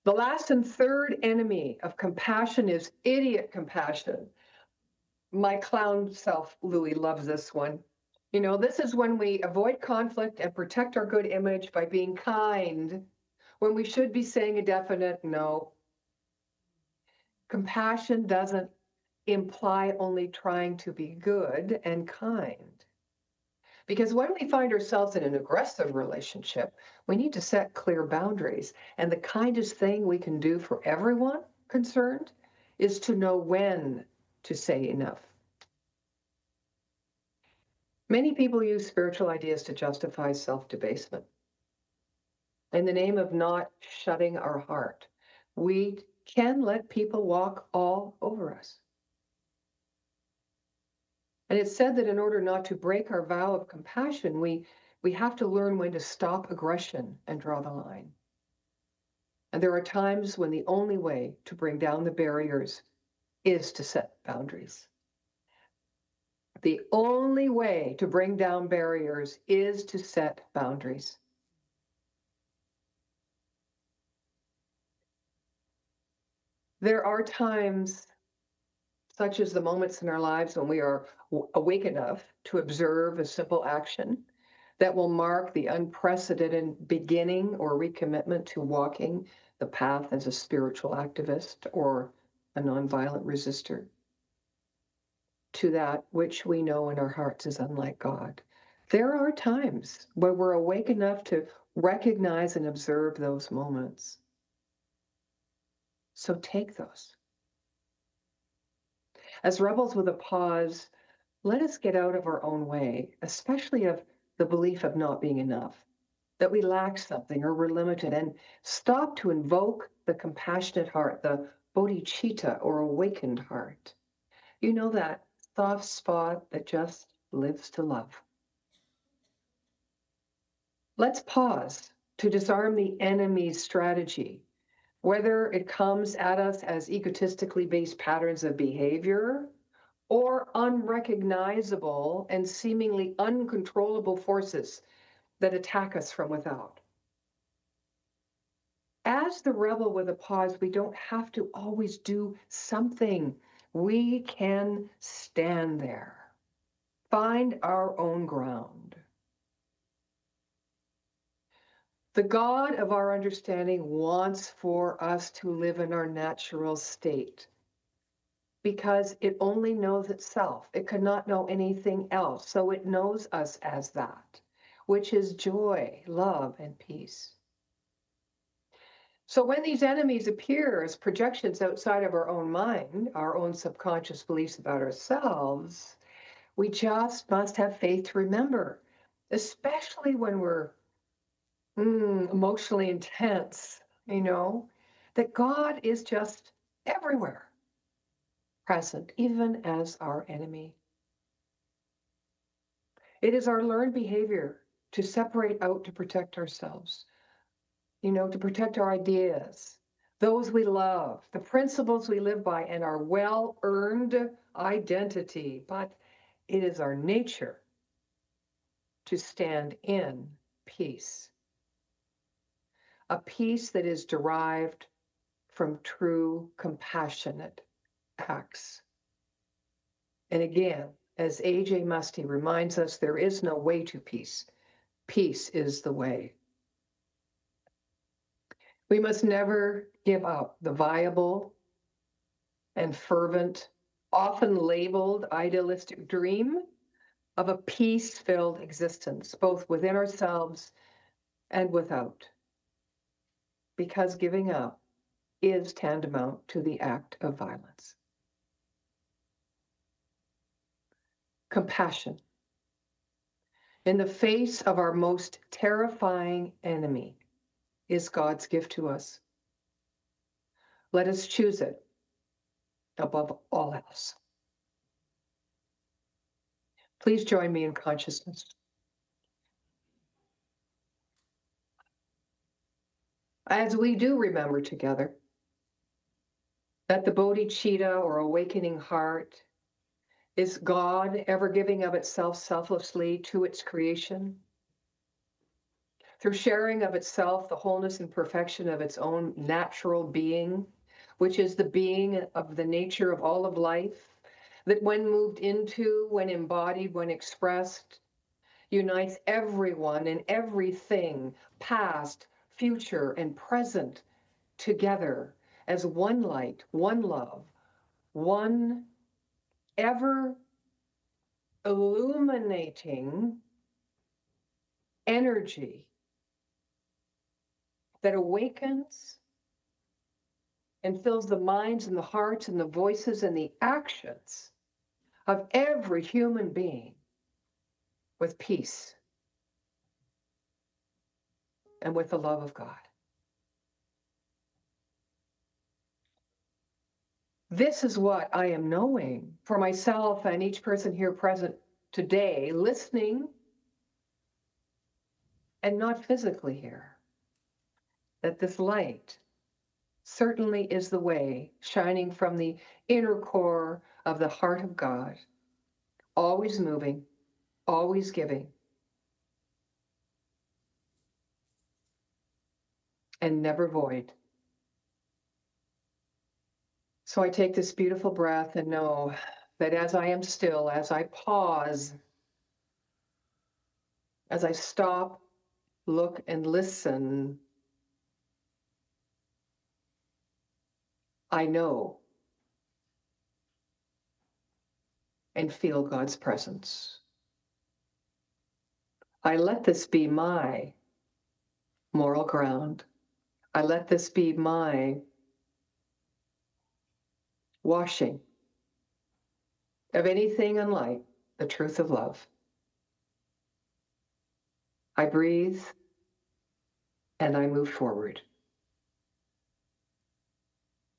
The last and third enemy of compassion is idiot compassion. My clown self, Louis, loves this one. This is when we avoid conflict and protect our good image by being kind when we should be saying a definite no. Compassion doesn't imply only trying to be good and kind. Because when we find ourselves in an aggressive relationship, we need to set clear boundaries. And the kindest thing we can do for everyone concerned is to know when to say enough. Many people use spiritual ideas to justify self-debasement. In the name of not shutting our heart, we can let people walk all over us. And it's said that in order not to break our vow of compassion, we have to learn when to stop aggression and draw the line. And there are times when the only way to bring down the barriers is to set boundaries. The only way to bring down barriers is to set boundaries. There are times, such as the moments in our lives when we are awake enough to observe a simple action that will mark the unprecedented beginning or recommitment to walking the path as a spiritual activist or a nonviolent resistor to that which we know in our hearts is unlike God. There are times where we're awake enough to recognize and observe those moments. So take those. As rebels with a pause, let us get out of our own way, especially of the belief of not being enough, that we lack something or we're limited, and stop to invoke the compassionate heart, the bodhicitta or awakened heart. You know, that soft spot that just lives to love. Let's pause to disarm the enemy's strategy, whether it comes at us as egotistically based patterns of behavior or unrecognizable and seemingly uncontrollable forces that attack us from without. As the rebel with a pause, we don't have to always do something. We can stand there, find our own ground. The God of our understanding wants for us to live in our natural state because it only knows itself. It cannot know anything else, so it knows us as that, which is joy, love, and peace. So when these enemies appear as projections outside of our own mind, our own subconscious beliefs about ourselves, we just must have faith to remember, especially when we're emotionally intense, that God is just everywhere present, even as our enemy. It is our learned behavior to separate out to protect ourselves, to protect our ideas, those we love, the principles we live by, and our well-earned identity. But it is our nature to stand in peace. A peace that is derived from true compassionate acts. And again, as A.J. Muste reminds us, there is no way to peace. Peace is the way. We must never give up the viable and fervent, often labeled idealistic dream of a peace-filled existence, both within ourselves and without. Because giving up is tantamount to the act of violence. Compassion. In the face of our most terrifying enemy is God's gift to us. Let us choose it above all else. Please join me in consciousness. As we do remember together that the bodhicitta or awakening heart is God ever giving of itself selflessly to its creation, through sharing of itself the wholeness and perfection of its own natural being, which is the being of the nature of all of life, that when moved into, when embodied, when expressed, unites everyone and everything, past, future, and present, together as one light, one love, one ever illuminating energy that awakens and fills the minds and the hearts and the voices and the actions of every human being with peace and with the love of God. This is what I am knowing for myself and each person here present today, listening and not physically here, that this light certainly is the way shining from the inner core of the heart of God, always moving, always giving, and never void. So I take this beautiful breath and know that as I am still, as I pause, as I stop, look, and listen, I know and feel God's presence. I let this be my moral ground. I let this be my washing of anything unlike the truth of love. I breathe and I move forward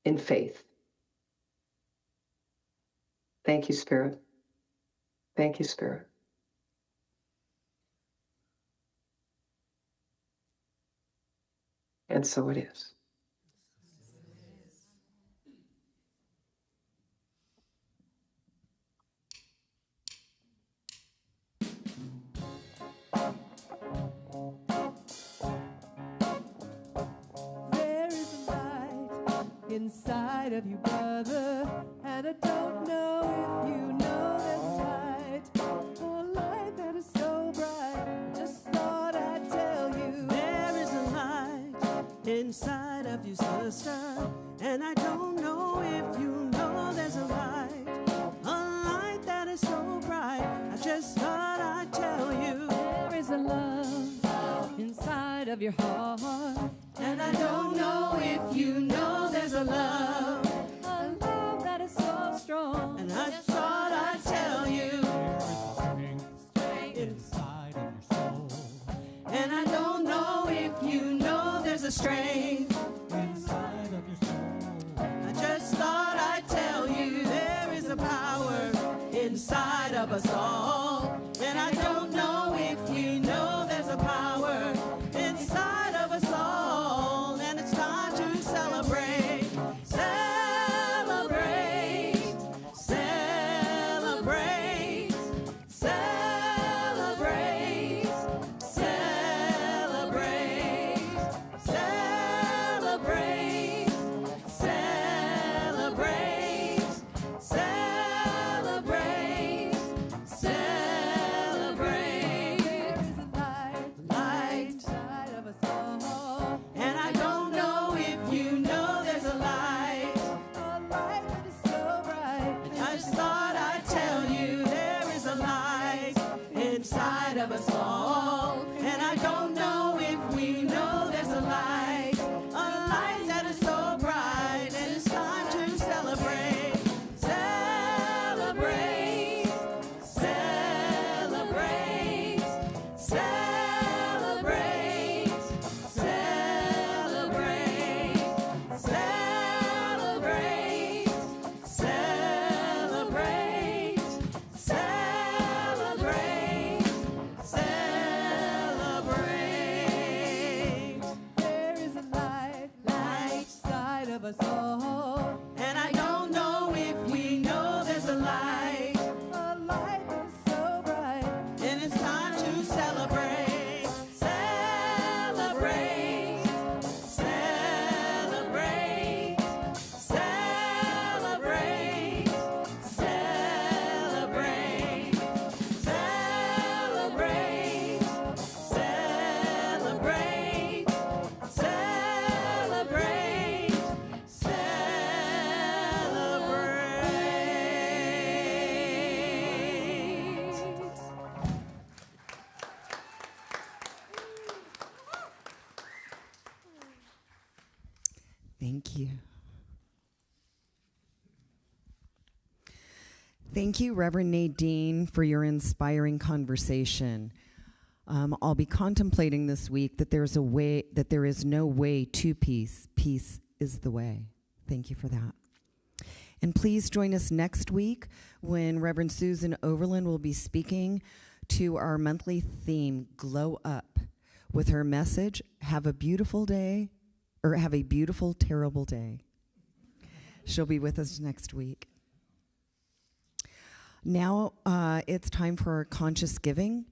in faith. Thank you, Spirit. Thank you, Spirit. And so it is. There is a light inside of you, brother, and I don't know if you know there's a light, a light that is so bright. Just thought I'd tell you. There is a light inside of you, sister, and I don't know if you know there's a light that is so bright. I just thought I'd tell you. There is a love inside of your heart, and I don't know if you know there's a love that is so strong. And I thought I'd tell you. Inside of your soul. And I don't know if you know there's a strength Inside of your soul. I just thought I'd tell you there is a power inside of us all. And I don't know if you know there's a power inside of us all. And it's time to celebrate, celebrate, celebrate, celebrate, celebrate, celebrate, celebrate, celebrate, celebrate. There's a light inside of us all. And I don't know if you know there's a light. A light that is so bright. I just thought I'd tell you there is a light inside of us all. And I don't know if we know there's a light that is so bright. And it's time to celebrate, celebrate, celebrate, celebrate, celebrate, celebrate, celebrate, celebrate, celebrate, Thank you, Reverend Nadene, for your inspiring conversation. I'll be contemplating this week that there is no way to peace. Peace is the way. Thank you for that. And please join us next week when Reverend Susan Overland will be speaking to our monthly theme, Glow Up, with her message, have a beautiful day, or have a beautiful, terrible day. She'll be with us next week. Now it's time for our conscious giving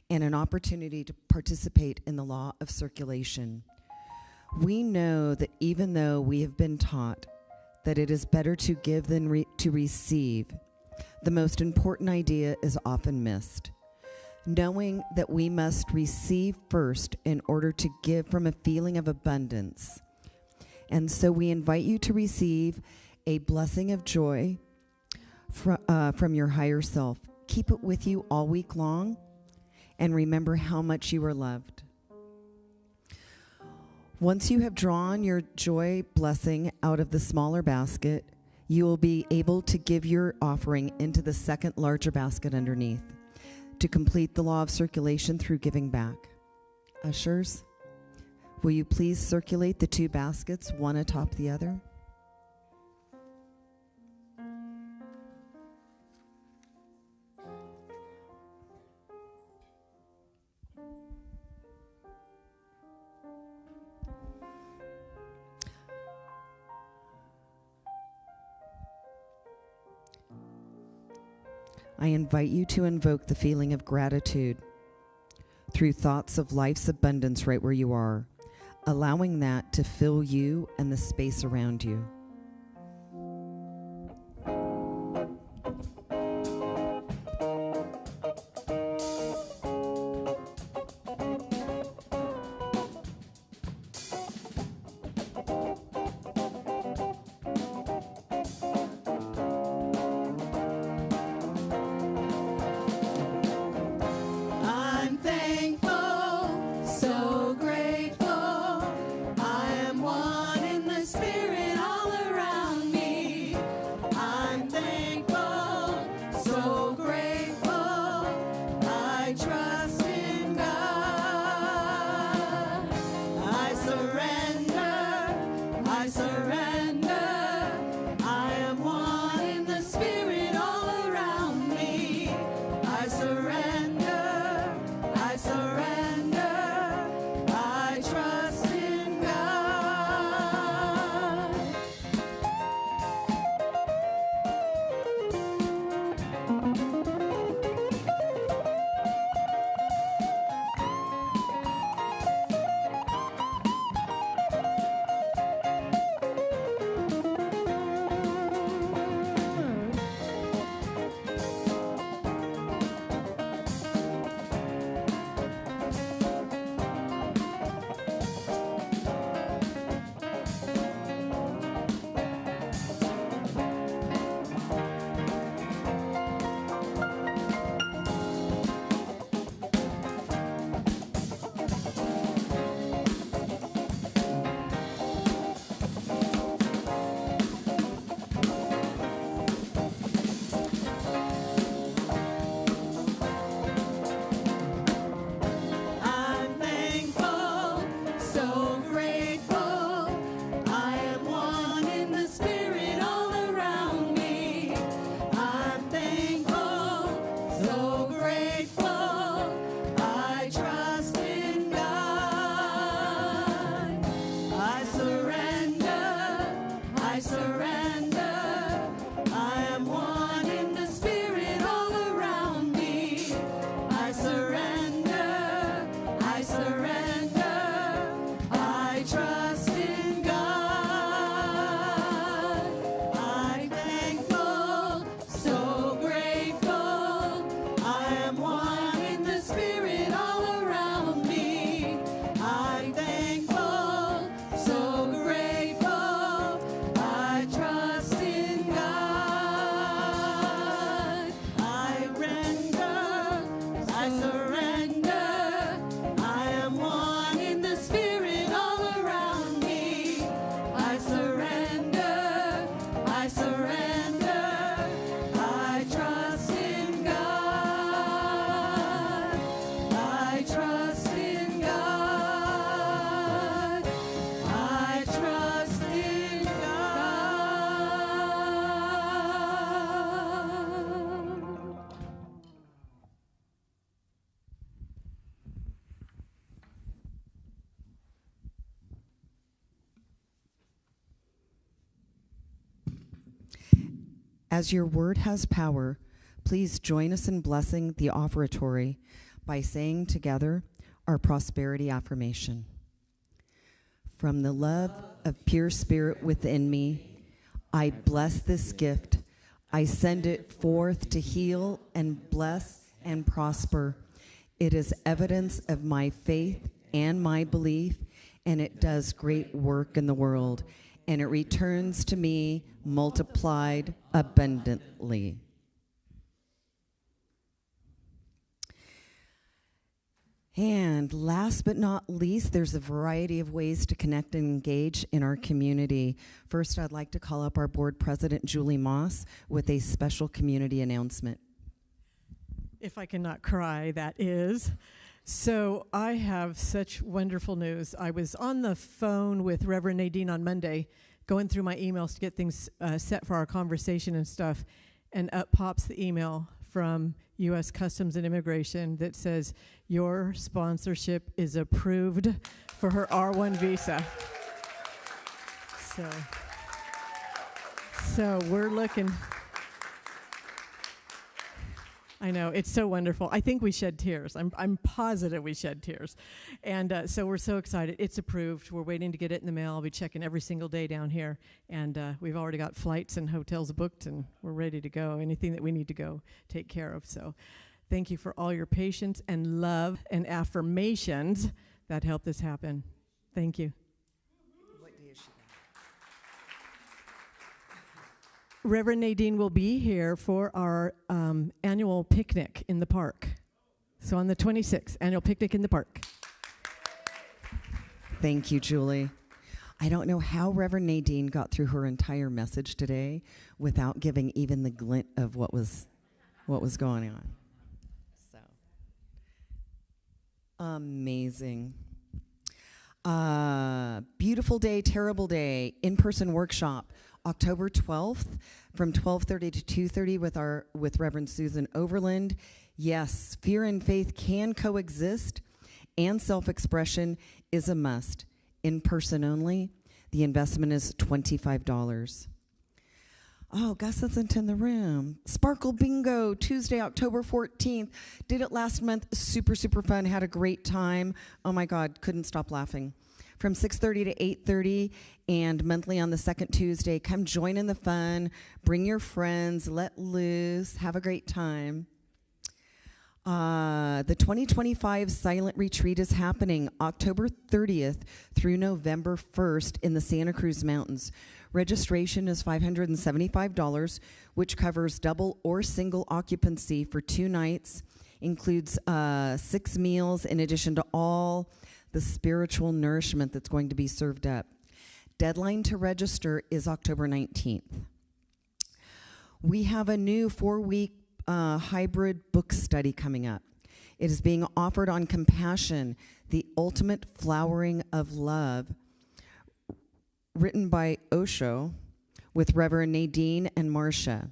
and an opportunity to participate in the law of circulation. We know that even though we have been taught that it is better to give than to receive, the most important idea is often missed. Knowing that we must receive first in order to give from a feeling of abundance. And so we invite you to receive a blessing of joy from your higher self. Keep it with you all week long, and remember how much you are loved. Once you have drawn your joy blessing out of the smaller basket, you will be able to give your offering into the second larger basket underneath to complete the law of circulation through giving back. Ushers, will you please circulate the two baskets, one atop the other? I invite you to invoke the feeling of gratitude through thoughts of life's abundance right where you are, allowing that to fill you and the space around you. As your word has power, please join us in blessing the offertory by saying together our prosperity affirmation. From the love of pure spirit within me, I bless this gift. I send it forth to heal and bless and prosper. It is evidence of my faith and my belief, and it does great work in the world, and it returns to me multiplied abundantly. And last but not least, there's a variety of ways to connect and engage in our community. First, I'd like to call up our board president, Julie Moss, with a special community announcement. If I cannot cry, that is. So I have such wonderful news. I was on the phone with Reverend Nadene on Monday, going through my emails to get things set for our conversation and stuff, and up pops the email from U.S. Customs and Immigration that says, your sponsorship is approved for her R1 visa. So we're looking. I know, it's so wonderful. I think we shed tears. I'm positive we shed tears. And so we're so excited. It's approved. We're waiting to get it in the mail. I'll be checking every single day down here. And we've already got flights and hotels booked, and we're ready to go. Anything that we need to go take care of. So thank you for all your patience and love and affirmations that helped this happen. Thank you. Reverend Nadene will be here for our annual picnic in the park. So on the 26th, annual picnic in the park. Thank you, Julie. I don't know how Reverend Nadene got through her entire message today without giving even the glint of what was going on. So amazing. Beautiful day, terrible day, in-person workshop. October 12th from 12:30 to 2:30 with Reverend Susan Overland. Yes, fear and faith can coexist, and self-expression is a must. In person only. The investment is $25. Oh, Gus isn't in the room. Sparkle Bingo, Tuesday, October 14th. Did it last month. Super, super fun. Had a great time. Oh, my God. Couldn't stop laughing. From 6:30 to 8:30 and monthly on the second Tuesday. Come join in the fun. Bring your friends. Let loose. Have a great time. The 2025 Silent Retreat is happening October 30th through November 1st in the Santa Cruz Mountains. Registration is $575, which covers double or single occupancy for 2 nights, includes 6 meals in addition to all the spiritual nourishment that's going to be served up. Deadline to register is October 19th. We have a new 4-week hybrid book study coming up. It is being offered on Compassion, the Ultimate Flowering of Love, written by Osho with Reverend Nadene and Marcia.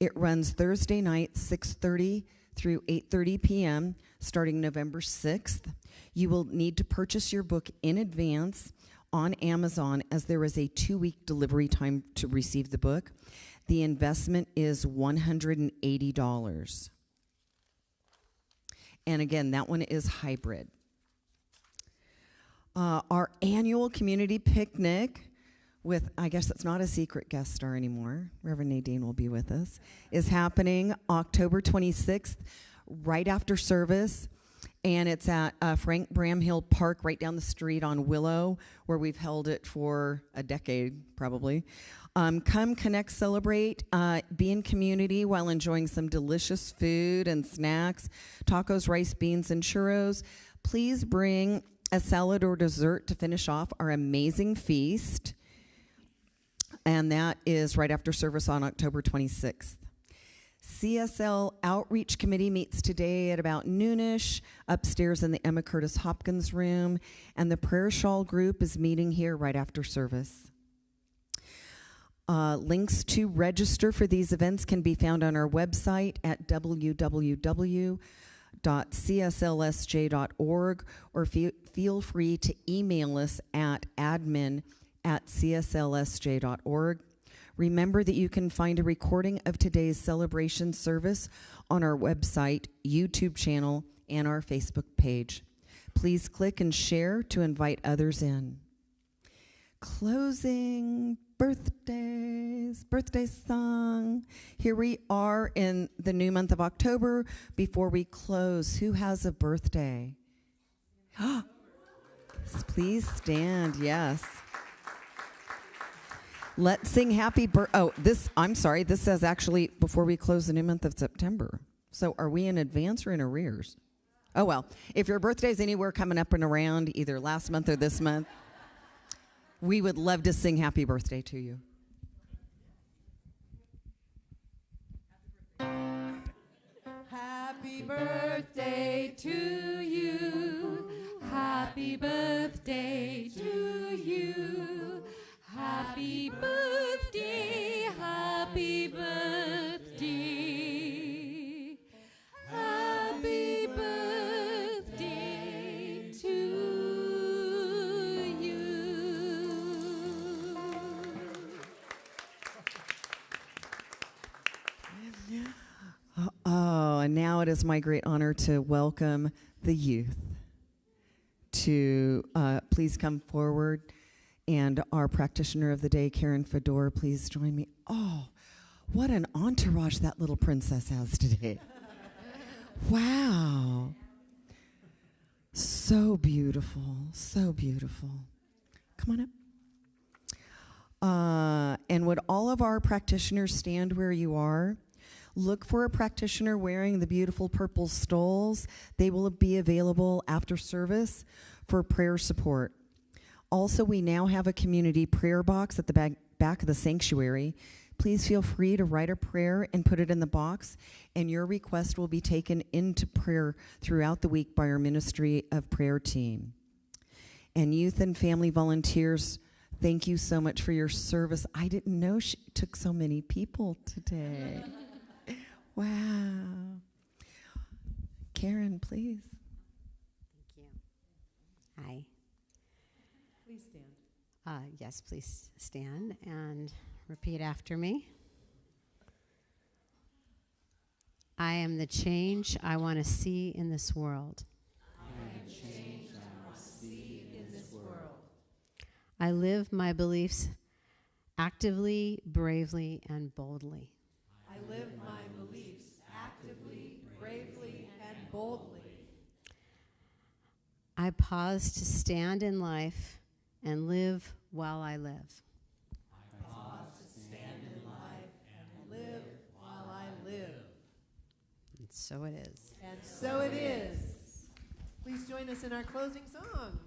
It runs Thursday night, 6:30 through 8:30 p.m., starting November 6th. You will need to purchase your book in advance on Amazon, as there is a 2-week delivery time to receive the book. The investment is $180. And again, that one is hybrid. Our annual community picnic with, I guess it's not a secret guest star anymore, Reverend Nadene will be with us, is happening October 26th, right after service. And it's at Frank Bramhill Park right down the street on Willow, where we've held it for a decade, probably. Come, connect, celebrate, be in community while enjoying some delicious food and snacks, tacos, rice, beans, and churros. Please bring a salad or dessert to finish off our amazing feast. And that is right after service on October 26th. CSL Outreach Committee meets today at about noonish upstairs in the Emma Curtis Hopkins room, and the Prayer Shawl group is meeting here right after service. Links to register for these events can be found on our website at www.cslsj.org, or feel free to email us at admin@cslsj.org. Remember that you can find a recording of today's celebration service on our website, YouTube channel, and our Facebook page. Please click and share to invite others in. Closing birthdays, birthday song. Here we are in the new month of October. Before we close, who has a birthday? Please stand, yes. Let's sing happy I'm sorry, this says actually before we close the new month of September. So are we in advance or in arrears? Oh well, if your birthday's anywhere coming up and around, either last month or this month, we would love to sing happy birthday to you. Happy birthday to you. Happy birthday to you. Happy birthday, happy birthday. Happy birthday to you. Oh, and now it is my great honor to welcome the youth to please come forward. And our practitioner of the day, Karen Fedor, please join me. Oh, what an entourage that little princess has today. Wow. So beautiful, so beautiful. Come on up. And would all of our practitioners stand where you are? Look for a practitioner wearing the beautiful purple stoles. They will be available after service for prayer support. Also, we now have a community prayer box at the back of the sanctuary. Please feel free to write a prayer and put it in the box, and your request will be taken into prayer throughout the week by our Ministry of Prayer team. And youth and family volunteers, thank you so much for your service. I didn't know she took so many people today. Wow. Karen, please. Thank you. Hi. Please stand. Yes, please stand and repeat after me. I am the change I want to see in this world. I am the change I want to see in this world. I live my beliefs actively, bravely, and boldly. I live my beliefs actively, bravely, and boldly. I pause to stand in life and live while I live. I pause to stand in life and live while I live. And so it is. And so it is. Please join us in our closing song.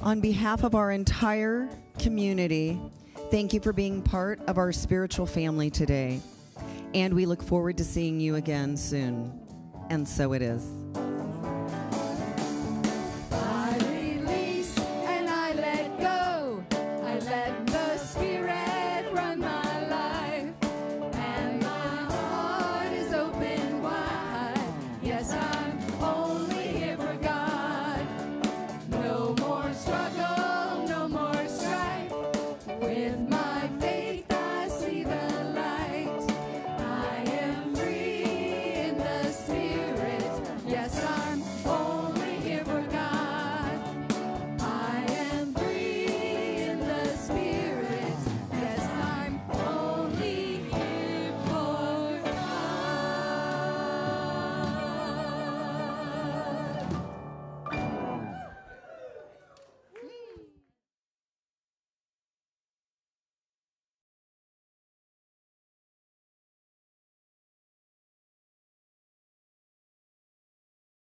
On behalf of our entire community, thank you for being part of our spiritual family today. And we look forward to seeing you again soon. And so it is.